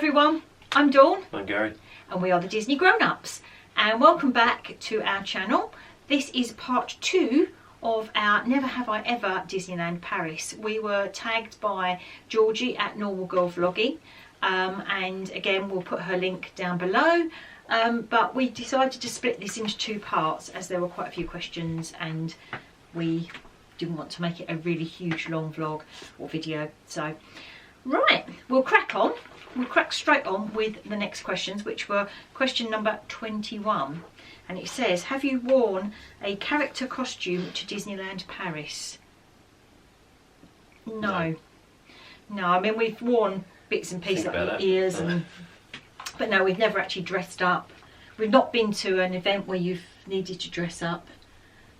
everyone, I'm Dawn. I'm Gary. And we are the Disney Grown-Ups. And welcome back to our channel. This is part 2 of our Never Have I Ever Disneyland Paris. We were tagged by Georgie at Normal Girl Vlogging. And again, we'll put her link down below. But we decided to split this into 2 parts as there were quite a few questions and we didn't want to make it a really huge long vlog or video. So, right, we'll crack on. We'll crack straight on with the next questions, which were question number 21. And it says, have you worn a character costume to Disneyland Paris? No. No, I mean, we've worn bits and pieces like the ears, but no, we've never actually dressed up. We've not been to an event where you've needed to dress up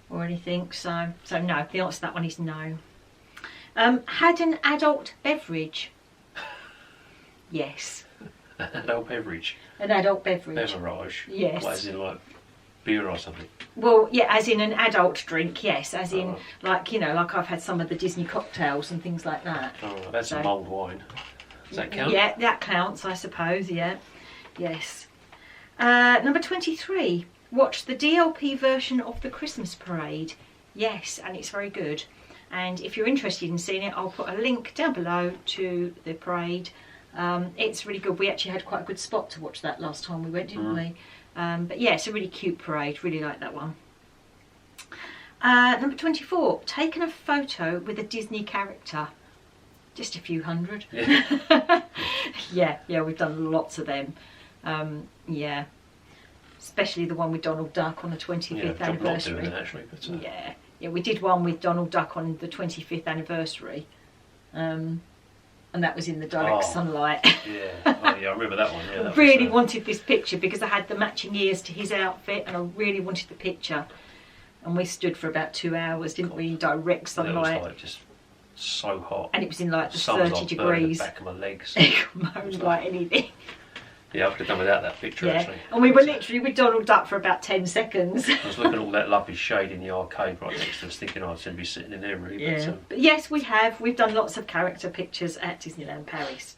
or anything, so no, the answer to that one is no. Had an adult beverage? Yes. An adult beverage? An adult beverage. Beverage? Yes. What, as in like beer or something? Well, yeah, as in an adult drink, yes. As in, like, you know, like I've had some of the Disney cocktails and things like that. Oh, that's some mulled wine. Does that count? Yeah, that counts, I suppose, yeah. Yes. Number 23. Watch the DLP version of the Christmas parade. Yes, and it's very good. And if you're interested in seeing it, I'll put a link down below to the parade. It's really good. We actually had quite a good spot to watch that last time we went, didn't we? But yeah, it's a really cute parade. Really like that one. Number 24. Taken a photo with a Disney character. Just a few hundred. Yeah. yeah, we've done lots of them. Yeah. Especially the one with Donald Duck on the 25th anniversary. Not doing it actually, but, yeah, we did one with Donald Duck on the 25th anniversary. And that was in the direct sunlight. Yeah, I remember that one. Yeah, I really wanted this picture because I had the matching ears to his outfit and I really wanted the picture. And we stood for about 2 hours, didn't we, in direct sunlight. It was like just so hot. And it was in like the sun 30 degrees. The back of my legs. Moaned like anything. Yeah, I could have done without that picture actually. And we were literally with Donald Duck for about 10 seconds. I was looking at all that lovely shade in the arcade right next to us, thinking I was going to be sitting in there really. Yeah. But yes, we have. We've done lots of character pictures at Disneyland Paris.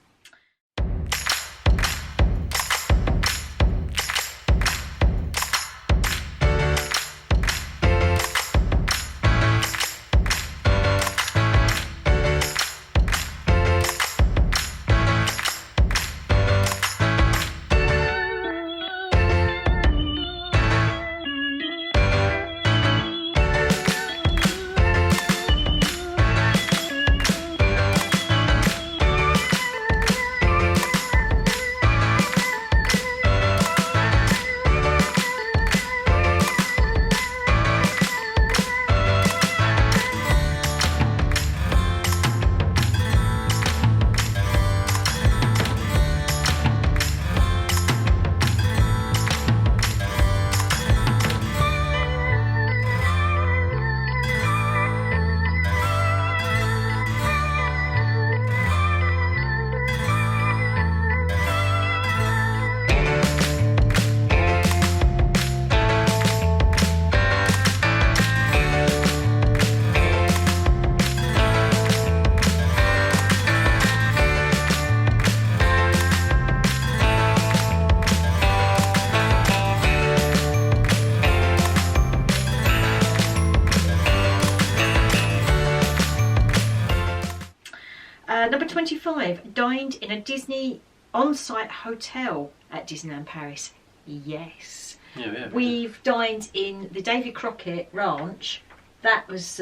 Number 25, dined in a Disney on-site hotel at Disneyland Paris. Yes. Yeah, we've dined in the Davy Crockett Ranch. That was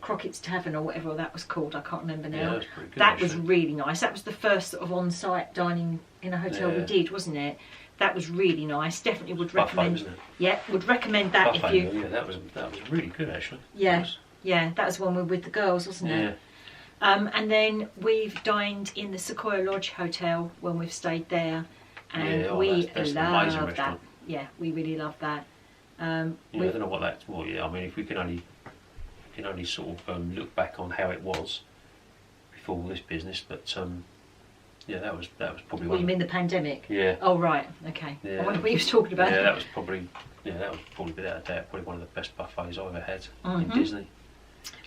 Crockett's Tavern or whatever that was called. I can't remember now. Yeah, that was pretty good. That was really nice. That was the first sort of on-site dining in a hotel we did, wasn't it? That was really nice. Definitely would recommend. Buffet, wasn't it? Yeah, would recommend that Buffet, if you. Yeah, that was really good actually. Yeah, yeah, that was one with the girls, wasn't it? Yeah. And then we've dined in the Sequoia Lodge Hotel when we've stayed there, and we love that. Yeah, we really love that. I don't know what that's. Well, yeah, I mean, if we can only sort of look back on how it was before all this business, but yeah, that was probably. What, you mean the pandemic? Yeah. Oh right, okay. Yeah, I wonder what he was talking about. Yeah, that was probably without a doubt probably one of the best buffets I've ever had in Disney.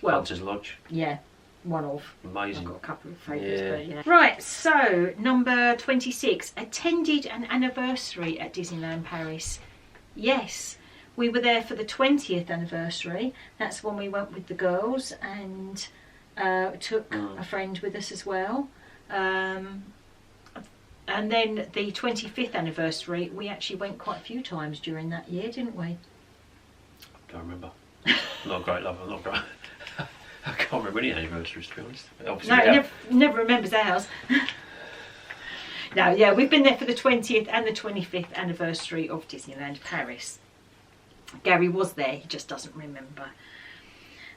Well, Hunter's Lodge. Yeah, one of. Amazing. I've got a couple of favourites, but yeah. Right, so number 26. Attended an anniversary at Disneyland Paris. Yes, we were there for the 20th anniversary. That's when we went with the girls and took a friend with us as well. And then the 25th anniversary, we actually went quite a few times during that year, didn't we? Don't remember. Not a great lover, not great. I can't remember any anniversaries, to be honest. Obviously, no, never remembers ours. No, yeah, we've been there for the 20th and the 25th anniversary of Disneyland Paris. Gary was there, he just doesn't remember.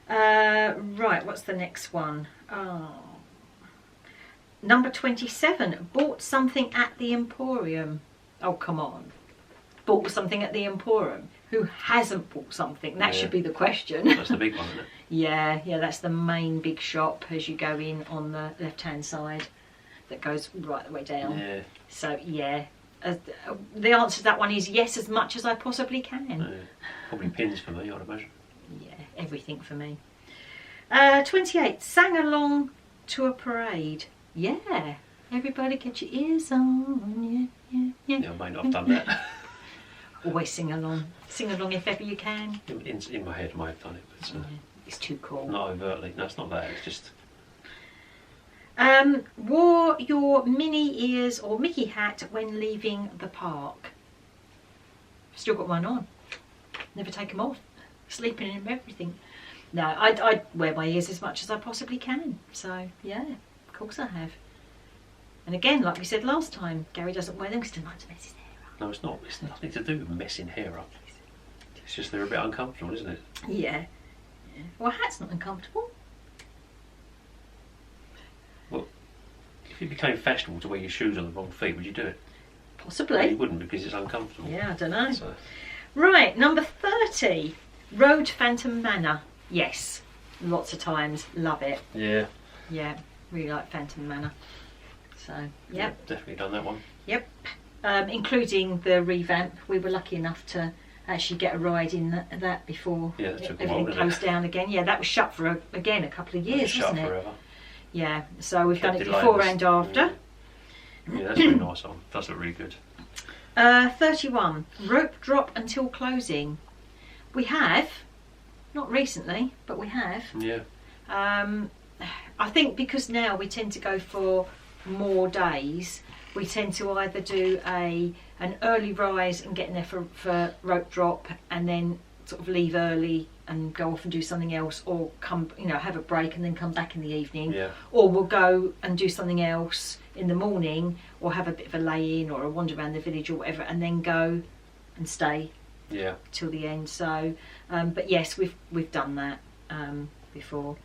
Right, what's the next one? Oh. Number 27, bought something at the Emporium. Oh, come on. Bought something at the Emporium. Who hasn't bought something? That should be the question. That's the big one, isn't it? Yeah, that's the main big shop as you go in on the left-hand side that goes right the way down. Yeah. So, yeah. The answer to that one is yes, as much as I possibly can. Yeah. Probably pins for me, I'd imagine. Yeah, everything for me. 28, sang along to a parade. Yeah, everybody get your ears on. Yeah. Yeah, I may not have done that. Always sing along. Sing along if ever you can. In my head, I may have done it, but it's too cool. not overtly. No, it's not that. It's just. Wore your Minnie ears or Mickey hat when leaving the park. Still got one on. Never take them off. Sleeping in everything. No, I wear my ears as much as I possibly can. So yeah, of course I have. And again, like we said last time, Gary doesn't wear them because he likes to mess his hair up. No, it's not. It's nothing to do with messing hair up. It's just they're a bit uncomfortable, isn't it? Yeah. Well, a hat's not uncomfortable. Well, if it became fashionable to wear your shoes on the wrong feet, would you do it? Possibly. No, you wouldn't because it's uncomfortable. Yeah, I don't know. So. Right, number 30. Rode Phantom Manor. Yes, lots of times. Love it. Yeah. Yeah, really like Phantom Manor. So, Yeah, definitely done that one. Yep. Including the revamp. We were lucky enough to actually get a ride in that before everything closed down again. Yeah, that was shut for again a couple of years, wasn't it? Shut forever. Yeah, so we've done it before and after. Yeah, that's a really nice one. Does look really good. 31. Rope drop until closing. We have, not recently, but we have. Yeah. I think because now we tend to go for more days, we tend to either do an early rise and get in there for rope drop and then sort of leave early and go off and do something else, or come, have a break and then come back in the evening. Yeah. Or we'll go and do something else in the morning, or have a bit of a lay in or a wander around the village or whatever, and then go and stay till the end. So but yes, we've done that before.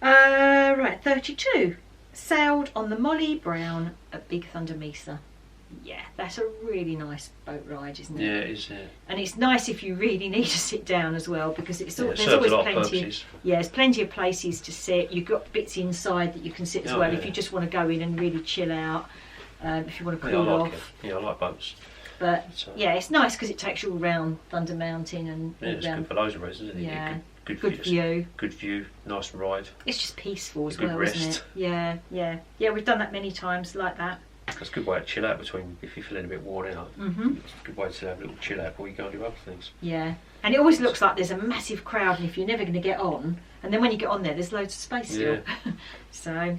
Right, 32. Sailed on the Molly Brown at Big Thunder Mesa. Yeah, that's a really nice boat ride, isn't it? Yeah, it is. Yeah. And it's nice if you really need to sit down as well, because there's always plenty. There's plenty of places to sit. You've got bits inside that you can sit as well if you just want to go in and really chill out. If you want to cool off. Yeah, I like boats. But yeah, it's nice because it takes you all around Thunder Mountain and it's good for loads of reasons, isn't it? Yeah. Good view. Good view. Nice ride. It's just peaceful as well, isn't it? Yeah. We've done that many times like that. That's a good way to chill out if you're feeling a bit worn out. Mm-hmm. It's a good way to have a little chill out before you go and do other things. Yeah, and it always looks like there's a massive crowd, and if you're never going to get on, and then when you get on there's loads of space still. So,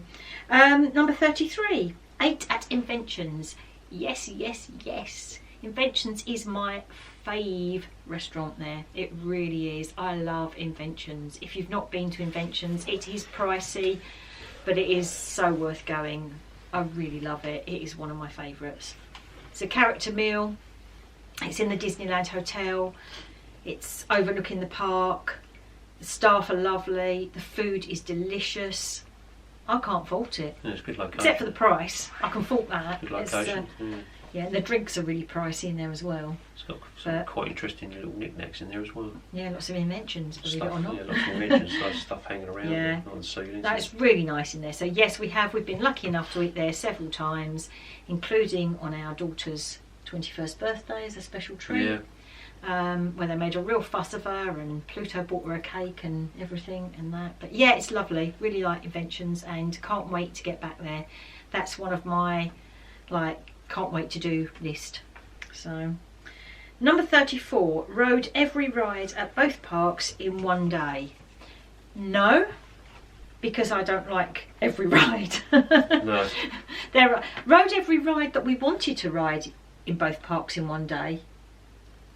number 33, ate at Inventions. Yes. Inventions is my fave restaurant there. It really is. I love Inventions. If you've not been to Inventions, it is pricey, but it is so worth going. I really love it. It is one of my favourites. It's a character meal. It's in the Disneyland Hotel. It's overlooking the park. The staff are lovely. The food is delicious. I can't fault it. Yeah, it's a good location. Except for the price. I can fault that. Good location. Yeah, and the drinks are really pricey in there as well. It's got some quite interesting little knickknacks in there as well. Yeah, lots of inventions, believe it or not. Yeah, lots of inventions, lots of stuff hanging around on the ceiling. That's really nice in there. So yes, we've been lucky enough to eat there several times, including on our daughter's 21st birthday as a special treat. where they made a real fuss of her, and Pluto bought her a cake and everything and that. But yeah, it's lovely. Really like Inventions, and can't wait to get back there. That's one of my can't wait to do list. So number 34, rode every ride at both parks in one day. No, because I don't like every ride. No. Rode every ride that we wanted to ride in both parks in one day,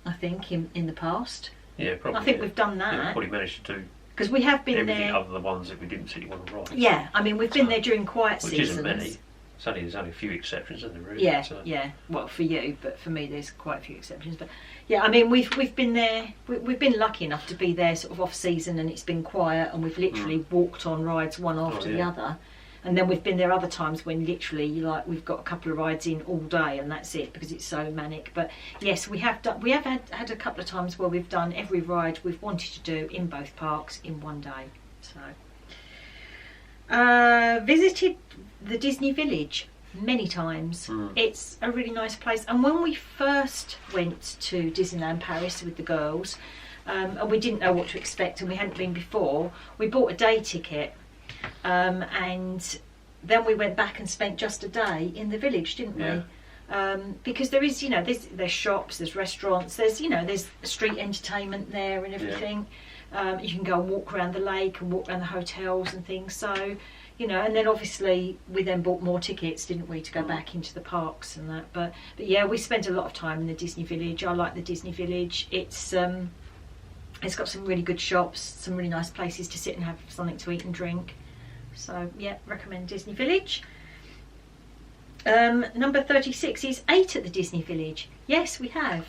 I think, in the past. Yeah, probably. I think we've done that. Yeah, we've probably managed to do because we have been everything there. other than the ones that we didn't particularly want to ride. Yeah, I mean, we've been there during quiet which seasons. Isn't many. There's only a few exceptions, isn't there, really? Yeah, So, yeah. Well, for you, but for me, there's quite a few exceptions. But yeah, I mean, we've been there. We've been lucky enough to be there sort of off season, and it's been quiet, and we've literally walked on rides one after the other. And then we've been there other times when literally, we've got a couple of rides in all day, and that's it because it's so manic. But yes, we have done. We have had a couple of times where we've done every ride we've wanted to do in both parks in one day. So visited the Disney Village many times. It's a really nice place, and when we first went to Disneyland Paris with the girls, and we didn't know what to expect, and we hadn't been before, we bought a day ticket, and then we went back and spent just a day in the village, didn't we? Because there is, there's shops, there's restaurants, there's street entertainment there and everything. You can go and walk around the lake and walk around the hotels and things. So, and then obviously we then bought more tickets, didn't we, to go back into the parks and that. But yeah, we spent a lot of time in the Disney Village. I like the Disney Village. It's got some really good shops, some really nice places to sit and have something to eat and drink. So yeah, recommend Disney Village. Number 36 is 8 at the Disney Village. Yes, we have.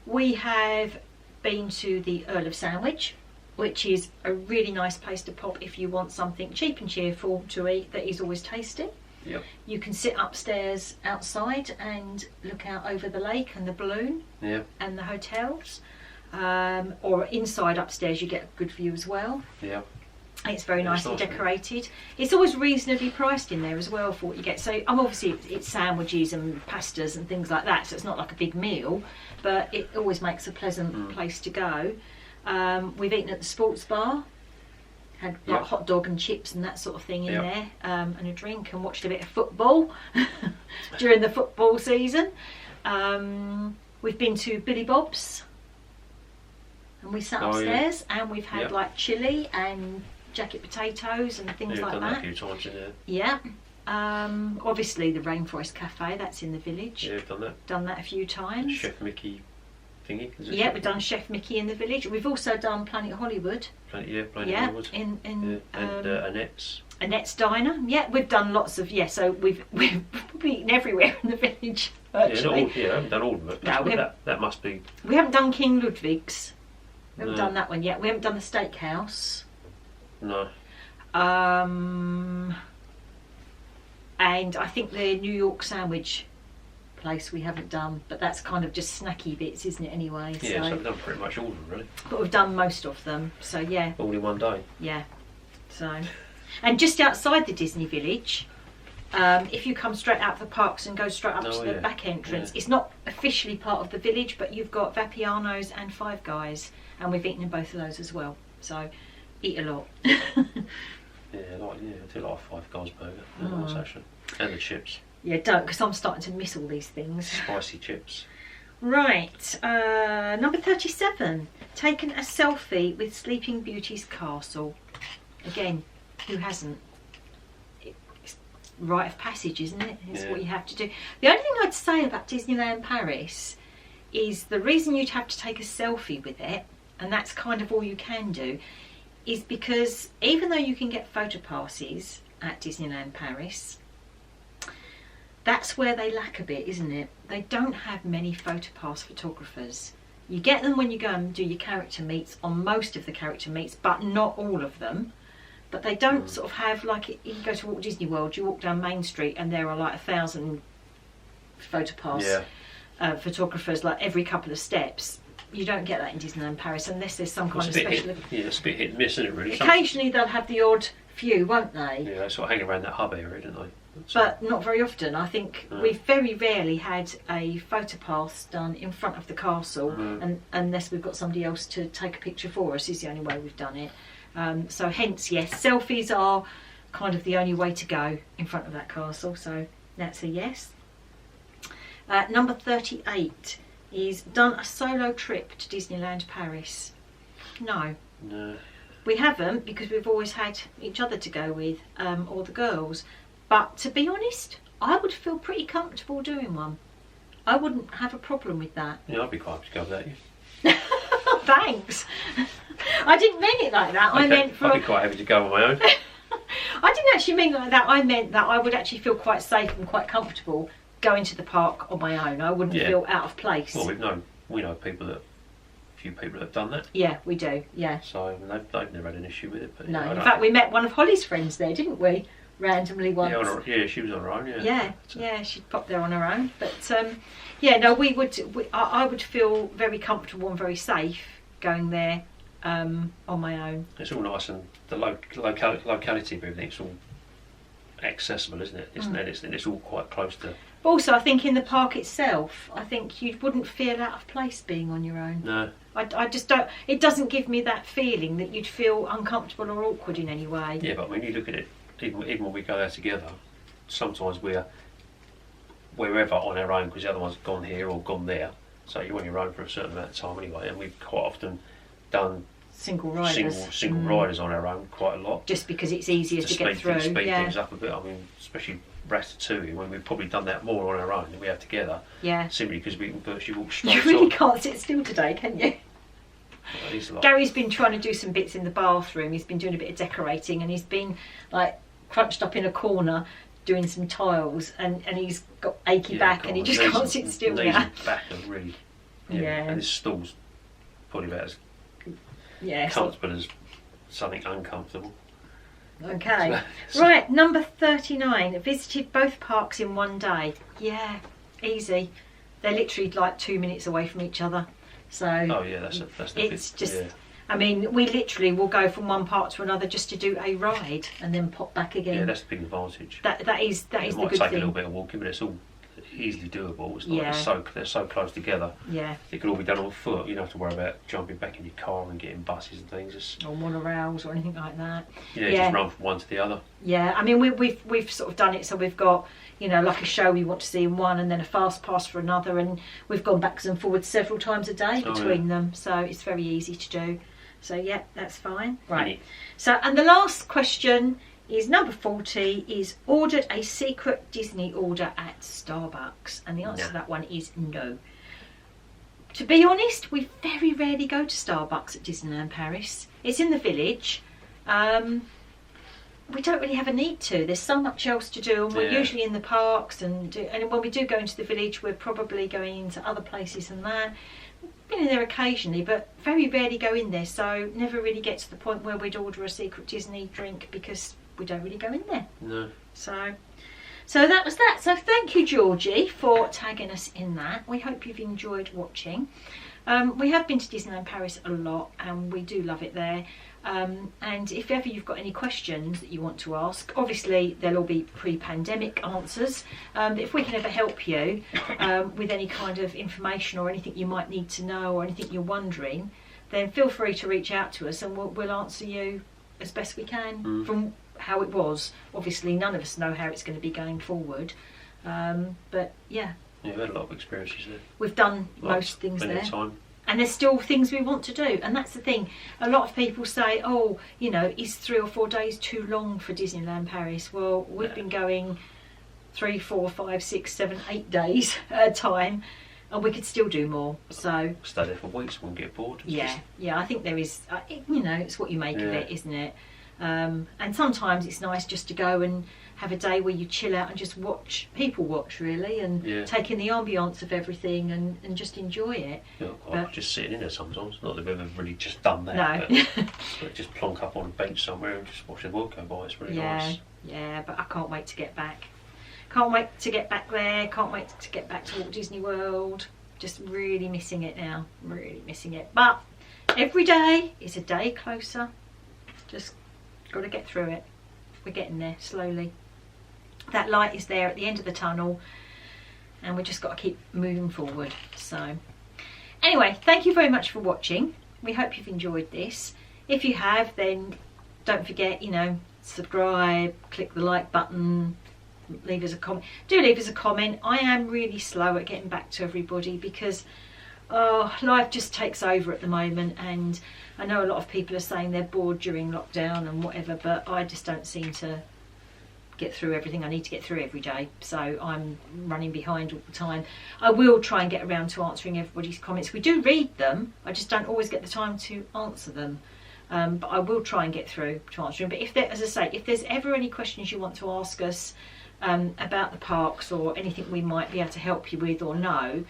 We have been to the Earl of Sandwich, which is a really nice place to pop if you want something cheap and cheerful to eat that is always tasty. Yep. You can sit upstairs outside and look out over the lake and the balloon and the hotels, or inside upstairs you get a good view as well. Yeah. It's very nicely decorated. It's always reasonably priced in there as well for what you get. So obviously it's sandwiches and pastas and things like that, so it's not like a big meal, but it always makes a pleasant place to go. We've eaten at the sports bar, had hot dog and chips and that sort of thing in there, and a drink, and watched a bit of football during the football season. We've been to Billy Bob's, and we sat upstairs, and we've had like chilli and jacket potatoes and things like done that. A few times in there. Yeah. Obviously the Rainforest Cafe, that's in the village. Yeah, we've done that. Done that a few times. Chef Mickey thingy. Yeah, we've done Chef Mickey in the village. We've also done Planet Hollywood. Planet Hollywood. And Annette's. Annette's Diner. Yeah, we've done lots of, so we've probably eaten everywhere in the village, virtually. I haven't done all of them. No, that must be... We haven't done King Ludwig's. We haven't done that one yet. We haven't done the steakhouse. No. And I think the New York sandwich place we haven't done, but that's kind of just snacky bits, isn't it, anyway? Yeah, so we've done pretty much all of them, really. But we've done most of them, so yeah. All in one day. Yeah. So, and just outside the Disney Village, if you come straight out of the parks and go straight up to the back entrance, it's not officially part of the village, but you've got Vapiano's and Five Guys, and we've eaten in both of those as well. So, eat a lot. I do like a Five Guys burger. Nice, actually. And the chips. Yeah, don't, because I'm starting to miss all these things. Spicy chips. Right, number 37. Taken a selfie with Sleeping Beauty's castle. Again, who hasn't? It's rite of passage, isn't it? It's what you have to do. The only thing I'd say about Disneyland Paris is the reason you'd have to take a selfie with it, and that's kind of all you can do, is because even though you can get photo passes at Disneyland Paris, that's where they lack a bit, isn't it? They don't have many photopass photographers. You get them when you go and do your character meets on most of the character meets, but not all of them. But they don't sort of have, like, you go to Walt Disney World, you walk down Main Street and there are like 1,000 photopass photographers like every couple of steps. You don't get that in Disneyland Paris unless there's some kind of special... it's a bit hit and miss, isn't it, really? Occasionally they'll have the odd few, won't they? Yeah, they sort of hang around that hub area, don't they? But not very often. I think No. we've very rarely had a photo pass done in front of the castle, Mm. and unless we've got somebody else to take a picture for us, is the only way we've done it. So hence, yes, selfies are kind of the only way to go in front of that castle. So that's a yes. Number 38 is done a solo trip to Disneyland Paris. No. No. We haven't, because we've always had each other to go with, or the girls. But to be honest, I would feel pretty comfortable doing one. I wouldn't have a problem with that. Yeah, I'd be quite happy to go without you. Thanks. I didn't mean it like that. Okay. I meant I'd be quite happy to go on my own. I didn't actually mean it like that. I meant that I would actually feel quite safe and quite comfortable going to the park on my own. I wouldn't Yeah. feel out of place. Well, we know a few people that have done that. Yeah, we do. Yeah. So they've never had an issue with it. But No, yeah, I in don't- fact, we met one of Holly's friends there, didn't we? Randomly once. Yeah, she was on her own. Yeah. Yeah, yeah, she'd pop there on her own. But yeah, no, I would feel very comfortable and very safe going there on my own. It's all nice, and the locality of everything's all accessible, isn't it? It's all quite close to. But also, I think in the park itself, I think you wouldn't feel out of place being on your own. No. I just don't. It doesn't give me that feeling that you'd feel uncomfortable or awkward in any way. Yeah, but when you look at it, even when we go there together, sometimes we're wherever on our own because the other one's gone here or gone there. So you're on your own for a certain amount of time anyway, and we've quite often done Single riders. Single riders on our own quite a lot. Just because it's easier to get through. Speed Yeah. things up a bit. I mean, especially Ratatouille, when we've probably done that more on our own than we have together. Yeah. Simply because we can virtually walk straight You really on. can't sit still today, can you? It's like, Gary's been trying to do some bits in the bathroom. He's been doing a bit of decorating, and he's been like crunched up in a corner doing some tiles, and he's got achy back, and he just can't sit still knees now. and back are really, Yeah. And his stool's probably about as Yeah. comfortable as something uncomfortable. Okay. Right, number 39. Visited both parks in one day. Yeah, easy. They're literally like 2 minutes away from each other. So Oh yeah, that's the it's bit, just. yeah. I mean, we literally will go from one park to another just to do a ride and then pop back again. Yeah, that's the big advantage. That is It the might good take a thing. little bit of walking, but it's all easily doable. It's not. Yeah. They're so close together. Yeah. It can all be done on foot. You don't have to worry about jumping back in your car and getting buses and things. It's, Or monorails or anything like that. yeah, Yeah. just run from one to the other. Yeah, I mean we've sort of done it so we've got, you know, like a show we want to see in one and then a fast pass for another, and we've gone backwards and forwards several times a day Oh, between them, so it's very easy to do. So yeah, that's fine. Right. Yeah. So, and the last question is number 40, is ordered a secret Disney order at Starbucks, and the answer No. to that one is no. To be honest, we very rarely go to Starbucks at Disneyland Paris. It's in the village. We don't really have a need to. There's so much else to do, and we're Yeah. usually in the parks, and when we do go into the village, we're probably going into other places than that. Been in there occasionally, but very rarely go in there, so never really get to the point where we'd order a secret Disney drink because we don't really go in there. No. So that was that. So thank you, Georgie, for tagging us in that. We hope you've enjoyed watching. We have been to Disneyland Paris a lot, and we do love it there. And if ever you've got any questions that you want to ask, obviously they'll all be pre-pandemic answers. But if we can ever help you with any kind of information or anything you might need to know or anything you're wondering, then feel free to reach out to us, and we'll answer you as best we can from how it was. Obviously none of us know how it's going to be going forward, but yeah, Yeah, we've had a lot of experiences there. we've done Lots, most things plenty there. of time. And there's still things we want to do, and that's the thing. A lot of people say, oh, you know, is 3 or 4 days too long for Disneyland Paris? Well, we've been going 3, 4, 5, 6, 7, 8 days at a time, and we could still do more. So Stay there for weeks, won't get bored. It's yeah, just- yeah, I think there is, you know, it's what you make of Yeah. it, isn't it? And sometimes it's nice just to go and have a day where you chill out and just people watch really, and Yeah. take in the ambience of everything and just enjoy it. Yeah, But- I'm just sitting in there sometimes. Not that we've ever really just done that. No. But just plonk up on a bench somewhere and just watch the world go by. It's really Yeah, nice. yeah, but I can't wait to get back. Can't wait to get back there. Can't wait to get back to Walt Disney World. Just really missing it now. Really missing it. But every day is a day closer. Just got to get through it. We're getting there slowly. that light is there at the end of the tunnel, and we just got to keep moving forward. So anyway, thank you very much for watching. We hope you've enjoyed this. If you have, then don't forget, you know, subscribe, click the like button, leave us a comment. Do leave us a comment. I am really slow at getting back to everybody because life just takes over at the moment, and I know a lot of people are saying they're bored during lockdown and whatever, but I just don't seem to get through everything I need to get through every day, so I'm running behind all the time. I will try and get around to answering everybody's comments. We do read them, I just don't always get the time to answer them, but I will try and get through to answer them. But if there, as I say, if there's ever any questions you want to ask us about the parks or anything we might be able to help you with or know,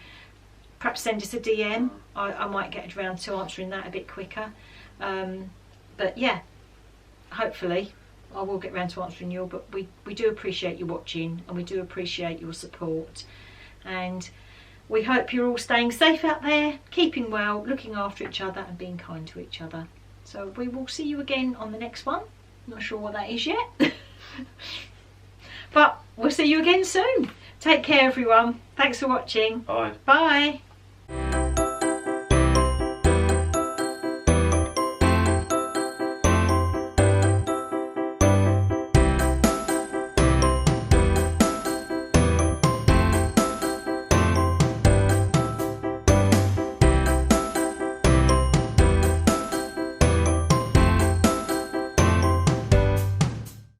perhaps send us a DM. I might get around to answering that a bit quicker, but yeah, hopefully I will get around to answering you. But we do appreciate you watching, and we do appreciate your support, and we hope you're all staying safe out there, keeping well, looking after each other and being kind to each other. So we will see you again on the next one. Not sure what that is yet. But we'll see you again soon. Take care, everyone. Thanks for watching. Bye. Bye.